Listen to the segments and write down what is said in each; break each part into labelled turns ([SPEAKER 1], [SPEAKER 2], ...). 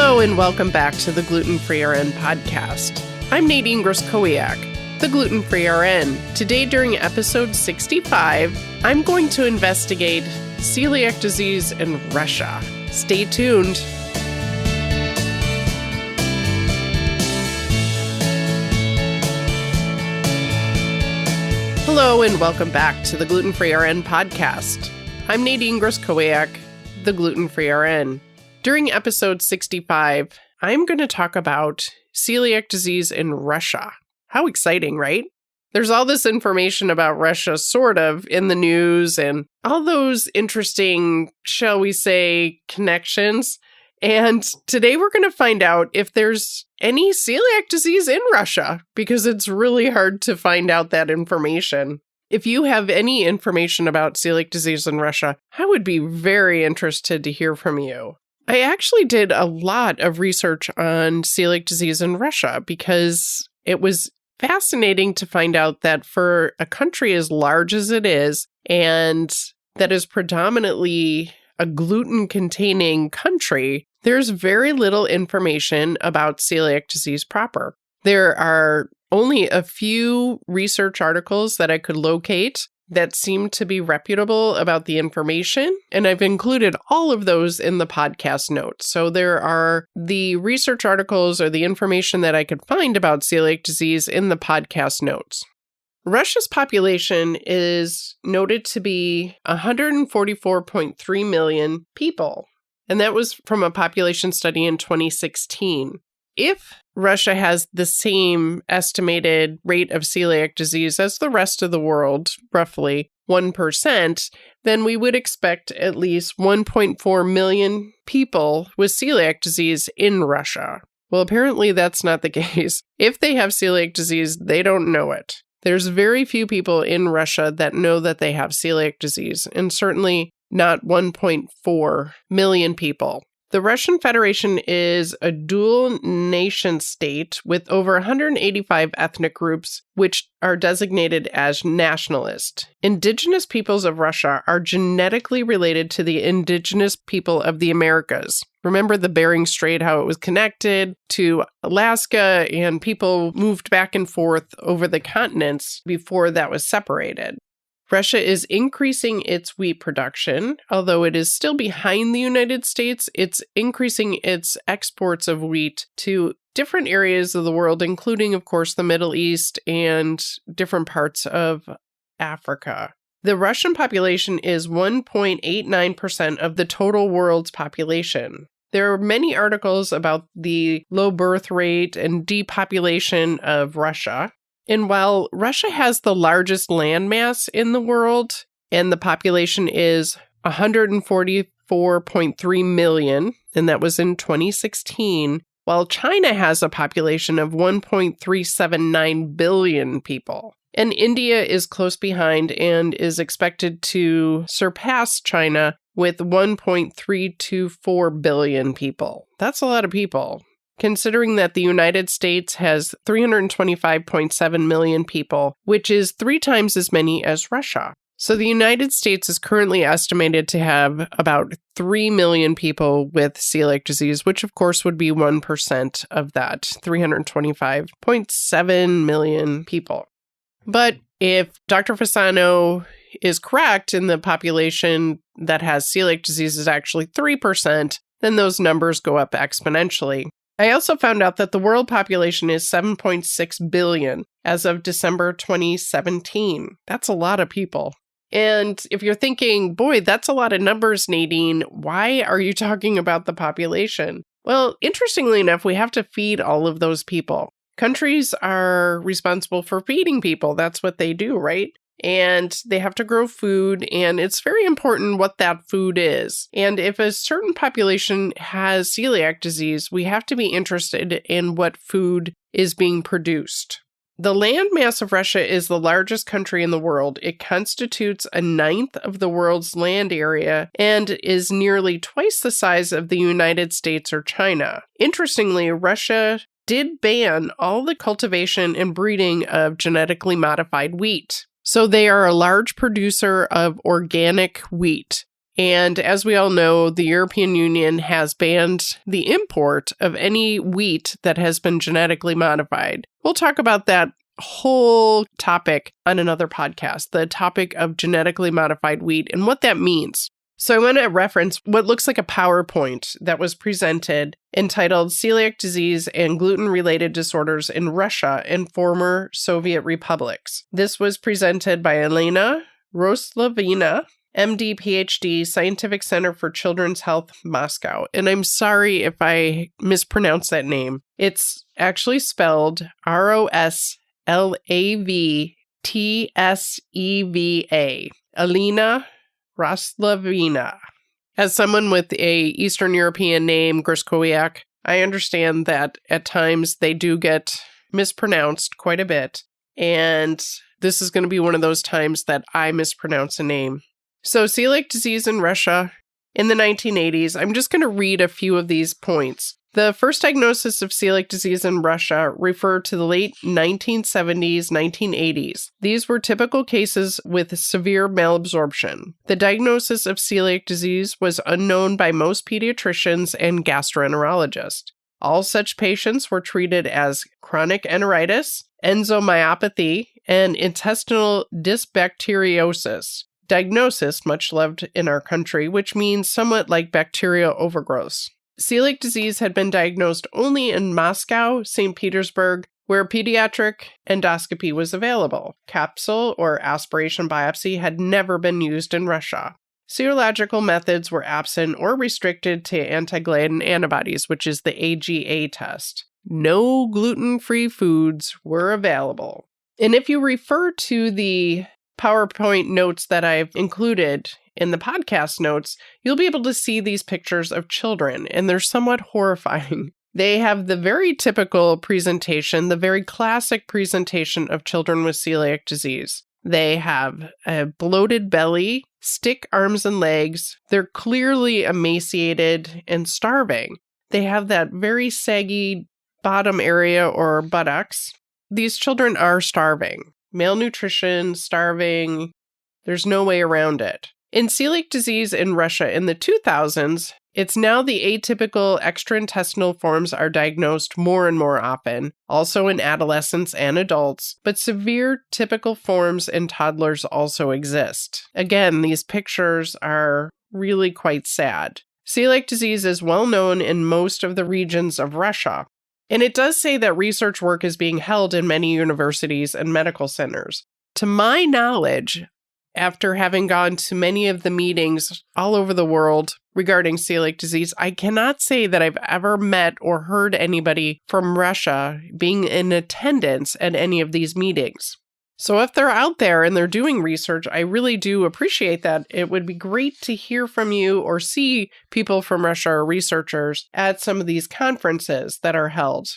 [SPEAKER 1] Hello and welcome back to the Gluten Free RN podcast. I'm Nadine the Gluten Free RN. Today during episode 65, I'm going to investigate celiac disease in Russia. Stay tuned. Hello and welcome back to the Gluten Free RN podcast. I'm Nadine the Gluten Free RN. During episode 65, I'm going to talk about celiac disease in Russia. How exciting, right? There's all this information about Russia sort of in the news and all those interesting, shall we say, connections. And today we're going to find out if there's any celiac disease in Russia, because it's really hard to find out that information. If you have any information about celiac disease in Russia, I would be very interested to hear from you. I actually did a lot of research on celiac disease in Russia because it was fascinating to find out that for a country as large as it is, and that is predominantly a gluten-containing country, there's very little information about celiac disease proper. There are only a few research articles that I could locate that seem to be reputable about the information, and I've included all of those in the podcast notes. So there are the research articles or the information that I could find about celiac disease in the podcast notes. Russia's population is noted to be 144.3 million people, and that was from a population study in 2016. If Russia has the same estimated rate of celiac disease as the rest of the world, roughly 1%, then we would expect at least 1.4 million people with celiac disease in Russia. Well, apparently that's not the case. If they have celiac disease, they don't know it. There's very few people in Russia that know that they have celiac disease, and certainly not 1.4 million people. The Russian Federation is a dual nation state with over 185 ethnic groups, which are designated as nationalist. Indigenous peoples of Russia are genetically related to the indigenous people of the Americas. Remember the Bering Strait, how it was connected to Alaska, and people moved back and forth over the continents before that was separated. Russia is increasing its wheat production, although it is still behind the United States. It's increasing its exports of wheat to different areas of the world, including, of course, the Middle East and different parts of Africa. The Russian population is 1.89% of the total world's population. There are many articles about the low birth rate and depopulation of Russia. And while Russia has the largest landmass in the world, and the population is 144.3 million, and that was in 2016, while China has a population of 1.379 billion people. And India is close behind and is expected to surpass China with 1.324 billion people. That's a lot of people. Considering that the United States has 325.7 million people, which is 3 times as many as Russia. So the United States is currently estimated to have about 3 million people with celiac disease, which of course would be 1% of that 325.7 million people. But if Dr. Fasano is correct and the population that has celiac disease is actually 3%, then those numbers go up exponentially. I also found out that the world population is 7.6 billion as of December 2017. That's a lot of people. And if you're thinking, boy, that's a lot of numbers, Nadine, why are you talking about the population? Well, interestingly enough, we have to feed all of those people. Countries are responsible for feeding people. That's what they do, right? And they have to grow food, and it's very important what that food is. And if a certain population has celiac disease, we have to be interested in what food is being produced. The landmass of Russia is the largest country in the world. It constitutes 1/9 of the world's land area and is nearly twice the size of the United States or China. Interestingly, Russia did ban all the cultivation and breeding of genetically modified wheat. So they are a large producer of organic wheat. And as we all know, the European Union has banned the import of any wheat that has been genetically modified. We'll talk about that whole topic on another podcast, the topic of genetically modified wheat and what that means. So I want to reference what looks like a PowerPoint that was presented entitled Celiac Disease and Gluten-Related Disorders in Russia and Former Soviet Republics. This was presented by Elena Roslavtseva, MD, PhD, Scientific Center for Children's Health, Moscow. And I'm sorry if I mispronounce that name. It's actually spelled Roslavtseva. Elena Roslavtseva. As someone with a Eastern European name, Griskowiak, I understand that at times they do get mispronounced quite a bit. And this is going to be one of those times that I mispronounce a name. So celiac disease in Russia in the 1980s, I'm just going to read a few of these points. The first diagnosis of celiac disease in Russia referred to the late 1970s, 1980s. These were typical cases with severe malabsorption. The diagnosis of celiac disease was unknown by most pediatricians and gastroenterologists. All such patients were treated as chronic enteritis, enzomyopathy, and intestinal dysbacteriosis. Diagnosis, much loved in our country, which means somewhat like bacterial overgrowth. Celiac disease had been diagnosed only in Moscow, St. Petersburg, where pediatric endoscopy was available. Capsule or aspiration biopsy had never been used in Russia. Serological methods were absent or restricted to anti-gliadin antibodies, which is the AGA test. No gluten-free foods were available. And if you refer to the PowerPoint notes that I've included in the podcast notes, you'll be able to see these pictures of children, and they're somewhat horrifying. They have the very typical presentation, the very classic presentation of children with celiac disease. They have a bloated belly, stick arms and legs. They're clearly emaciated and starving. They have that very saggy bottom area or buttocks. These children are starving. Malnutrition, starving, there's no way around it. In celiac disease in Russia in the 2000s, it's now the atypical extraintestinal forms are diagnosed more and more often, also in adolescents and adults, but severe typical forms in toddlers also exist. Again, these pictures are really quite sad. Celiac disease is well known in most of the regions of Russia. And it does say that research work is being held in many universities and medical centers. To my knowledge, after having gone to many of the meetings all over the world regarding celiac disease, I cannot say that I've ever met or heard anybody from Russia being in attendance at any of these meetings. So if they're out there and they're doing research, I really do appreciate that. It would be great to hear from you or see people from Russia or researchers at some of these conferences that are held.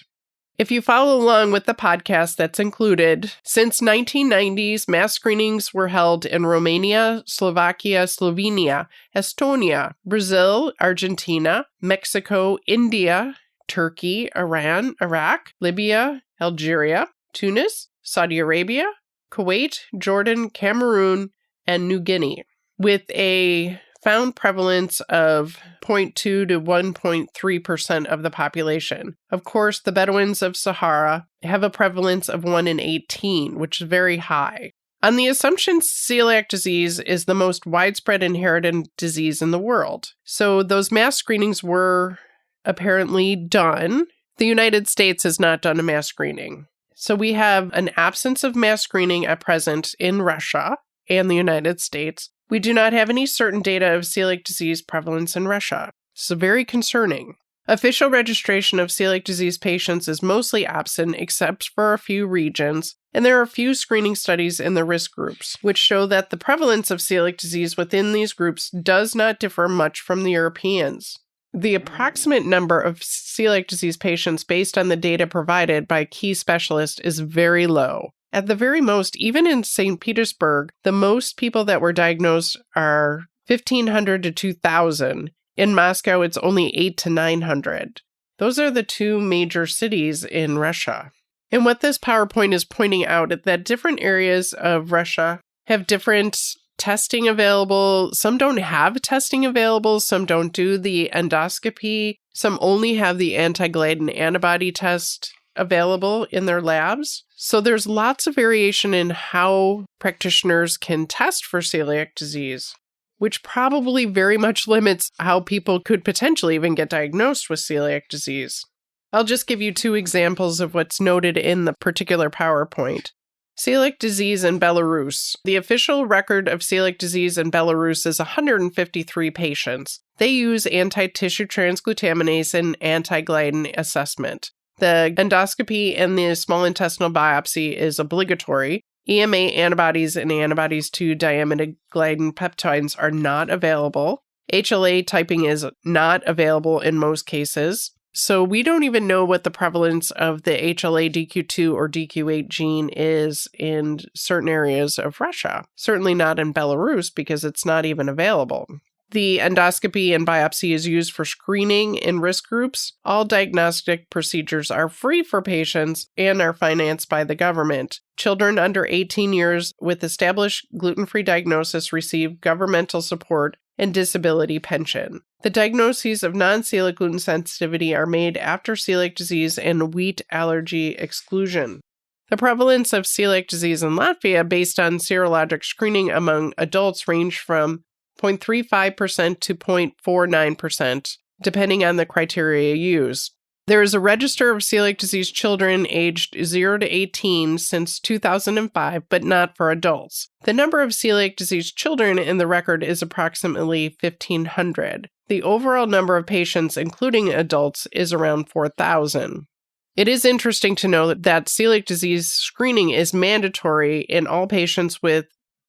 [SPEAKER 1] If you follow along with the podcast that's included, since 1990s, mass screenings were held in Romania, Slovakia, Slovenia, Estonia, Brazil, Argentina, Mexico, India, Turkey, Iran, Iraq, Libya, Algeria, Tunis, Saudi Arabia, Kuwait, Jordan, Cameroon, and New Guinea, with a found prevalence of 0.2 to 1.3% of the population. Of course, the Bedouins of Sahara have a prevalence of 1 in 18, which is very high. On the assumption celiac disease is the most widespread inherited disease in the world. So those mass screenings were apparently done. The United States has not done a mass screening. So we have an absence of mass screening at present in Russia and the United States. We do not have any certain data of celiac disease prevalence in Russia. So very concerning. Official registration of celiac disease patients is mostly absent except for a few regions, and there are a few screening studies in the risk groups, which show that the prevalence of celiac disease within these groups does not differ much from the Europeans. The approximate number of celiac disease patients based on the data provided by key specialists is very low. At the very most, even in St. Petersburg, the most people that were diagnosed are 1,500 to 2,000. In Moscow, it's only 800 to 900. Those are the two major cities in Russia. And what this PowerPoint is pointing out is that different areas of Russia have different testing available. Some don't have testing available. Some don't do the endoscopy. Some only have the anti-gluten antibody test available in their labs. So there's lots of variation in how practitioners can test for celiac disease, which probably very much limits how people could potentially even get diagnosed with celiac disease. I'll just give you 2 examples of what's noted in the particular PowerPoint. Celiac disease in Belarus. The official record of celiac disease in Belarus is 153 patients. They use anti-tissue transglutaminase and anti-gliadin assessment. The endoscopy and the small intestinal biopsy is obligatory. EMA antibodies and antibodies to diamide gliadin peptides are not available. HLA typing is not available in most cases. So we don't even know what the prevalence of the HLA-DQ2 or DQ8 gene is in certain areas of Russia. Certainly not in Belarus because it's not even available. The endoscopy and biopsy is used for screening in risk groups. All diagnostic procedures are free for patients and are financed by the government. Children under 18 years with established gluten-free diagnosis receive governmental support and disability pension. The diagnoses of non-celiac gluten sensitivity are made after celiac disease and wheat allergy exclusion. The prevalence of celiac disease in Latvia based on serologic screening among adults range from 0.35% to 0.49%, depending on the criteria used. There is a register of celiac disease children aged 0 to 18 since 2005, but not for adults. The number of celiac disease children in the record is approximately 1,500. The overall number of patients, including adults, is around 4,000. It is interesting to know that celiac disease screening is mandatory in all patients with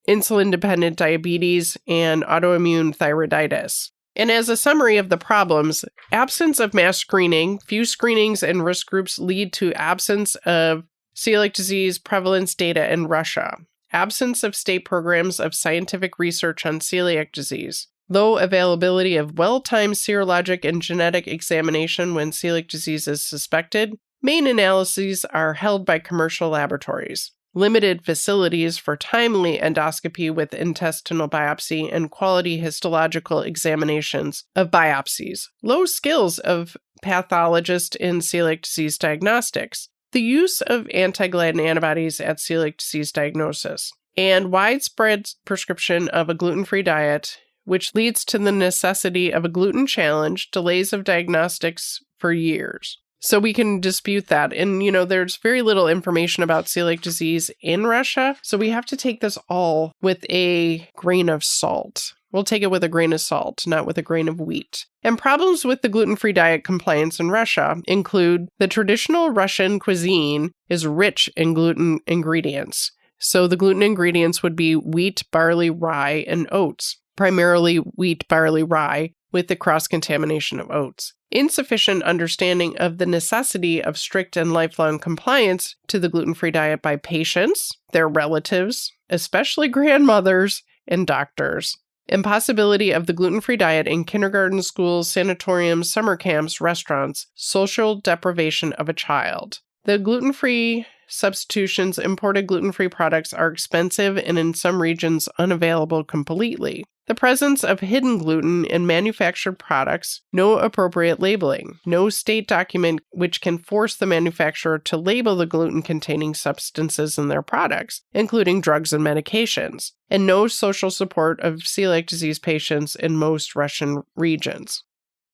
[SPEAKER 1] insulin-dependent diabetes and autoimmune thyroiditis. And as a summary of the problems, absence of mass screening, few screenings and risk groups lead to absence of celiac disease prevalence data in Russia, absence of state programs of scientific research on celiac disease, low availability of well-timed serologic and genetic examination when celiac disease is suspected, main analyses are held by commercial laboratories, limited facilities for timely endoscopy with intestinal biopsy and quality histological examinations of biopsies, low skills of pathologists in celiac disease diagnostics, the use of anti-gliadin antibodies at celiac disease diagnosis, and widespread prescription of a gluten-free diet, which leads to the necessity of a gluten challenge, delays of diagnostics for years. So we can dispute that. And, there's very little information about celiac disease in Russia. So we have to take this all with a grain of salt. We'll take it with a grain of salt, not with a grain of wheat. And problems with the gluten-free diet compliance in Russia include the traditional Russian cuisine is rich in gluten ingredients. So the gluten ingredients would be wheat, barley, rye, and oats, primarily wheat, barley, rye, with the cross-contamination of oats. Insufficient understanding of the necessity of strict and lifelong compliance to the gluten-free diet by patients, their relatives, especially grandmothers, and doctors. Impossibility of the gluten-free diet in kindergarten, schools, sanatoriums, summer camps, restaurants, social deprivation of a child. The gluten-free substitutions, imported gluten-free products are expensive and in some regions unavailable completely. The presence of hidden gluten in manufactured products, no appropriate labeling, no state document which can force the manufacturer to label the gluten-containing substances in their products, including drugs and medications, and no social support of celiac disease patients in most Russian regions.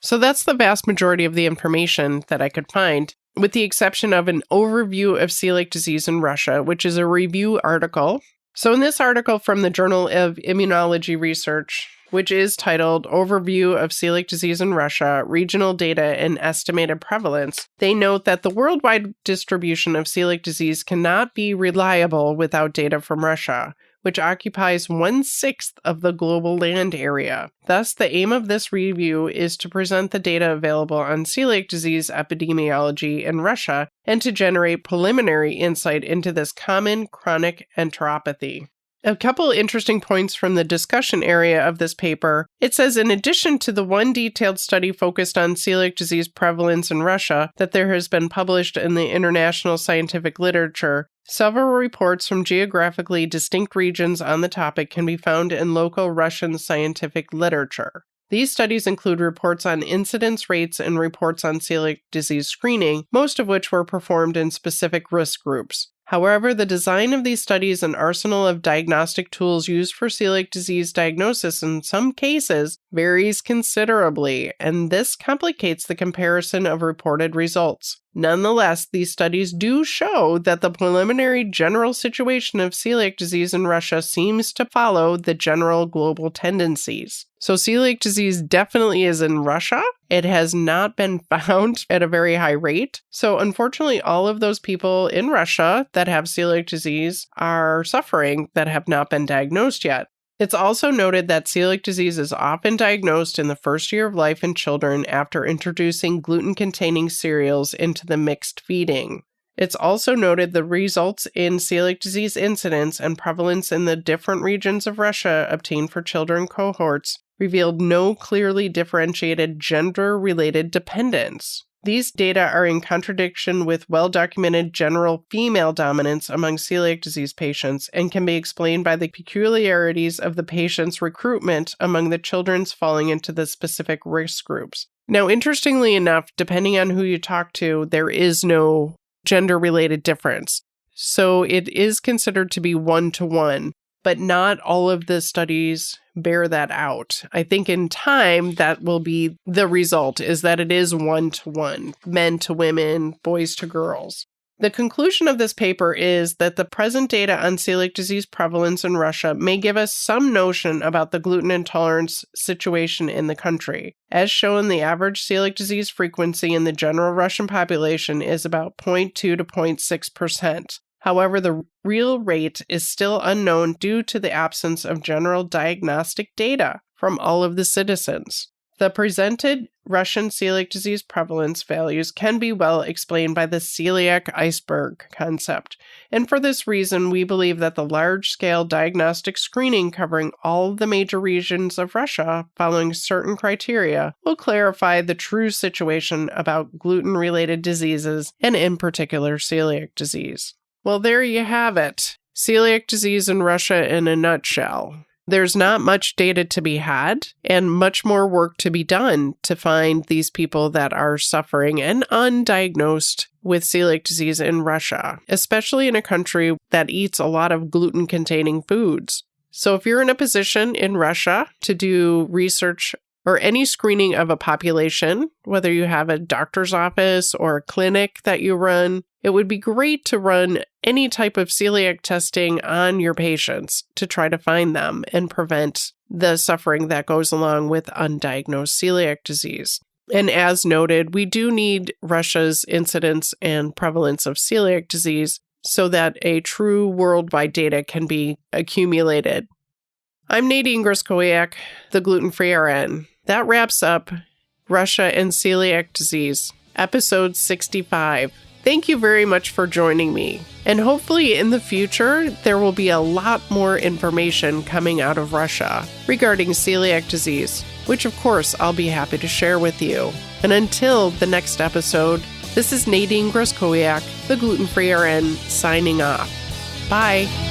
[SPEAKER 1] So that's the vast majority of the information that I could find, with the exception of an overview of celiac disease in Russia, which is a review article. So in this article from the Journal of Immunology Research, which is titled Overview of Celiac Disease in Russia, Regional Data and Estimated Prevalence, they note that the worldwide distribution of celiac disease cannot be reliable without data from Russia, which occupies 1/6 of the global land area. Thus, the aim of this review is to present the data available on celiac disease epidemiology in Russia and to generate preliminary insight into this common chronic enteropathy. A couple interesting points from the discussion area of this paper. It says, in addition to the one detailed study focused on celiac disease prevalence in Russia that there has been published in the international scientific literature, several reports from geographically distinct regions on the topic can be found in local Russian scientific literature. These studies include reports on incidence rates and reports on celiac disease screening, most of which were performed in specific risk groups. However, the design of these studies and arsenal of diagnostic tools used for celiac disease diagnosis in some cases varies considerably, and this complicates the comparison of reported results. Nonetheless, these studies do show that the preliminary general situation of celiac disease in Russia seems to follow the general global tendencies. So celiac disease definitely is in Russia. It has not been found at a very high rate. So unfortunately, all of those people in Russia that have celiac disease are suffering that have not been diagnosed yet. It's also noted that celiac disease is often diagnosed in the first year of life in children after introducing gluten-containing cereals into the mixed feeding. It's also noted the results in celiac disease incidence and prevalence in the different regions of Russia obtained for children cohorts revealed no clearly differentiated gender-related dependence. These data are in contradiction with well-documented general female dominance among celiac disease patients and can be explained by the peculiarities of the patient's recruitment among the children falling into the specific risk groups. Now, interestingly enough, depending on who you talk to, there is no gender-related difference. So it is considered to be one-to-one, but not all of the studies bear that out. I think in time, that will be the result, is that it is one-to-one, men to women, boys to girls. The conclusion of this paper is that the present data on celiac disease prevalence in Russia may give us some notion about the gluten intolerance situation in the country. As shown, the average celiac disease frequency in the general Russian population is about 0.2 to 0.6%. However, the real rate is still unknown due to the absence of general diagnostic data from all of the citizens. The presented Russian celiac disease prevalence values can be well explained by the celiac iceberg concept, and for this reason, we believe that the large-scale diagnostic screening covering all the major regions of Russia following certain criteria will clarify the true situation about gluten-related diseases, and in particular celiac disease. Well, there you have it. Celiac disease in Russia in a nutshell. There's not much data to be had and much more work to be done to find these people that are suffering and undiagnosed with celiac disease in Russia, especially in a country that eats a lot of gluten-containing foods. So if you're in a position in Russia to do research or any screening of a population, whether you have a doctor's office or a clinic that you run, it would be great to run any type of celiac testing on your patients to try to find them and prevent the suffering that goes along with undiagnosed celiac disease. And as noted, we do need Russia's incidence and prevalence of celiac disease so that a true worldwide data can be accumulated. I'm Nadine Gruskowiak, the Gluten Free RN. That wraps up Russia and Celiac Disease, episode 65. Thank you very much for joining me. And hopefully in the future, there will be a lot more information coming out of Russia regarding celiac disease, which of course I'll be happy to share with you. And until the next episode, this is Nadine Gruskowiak, the Gluten Free RN, signing off. Bye.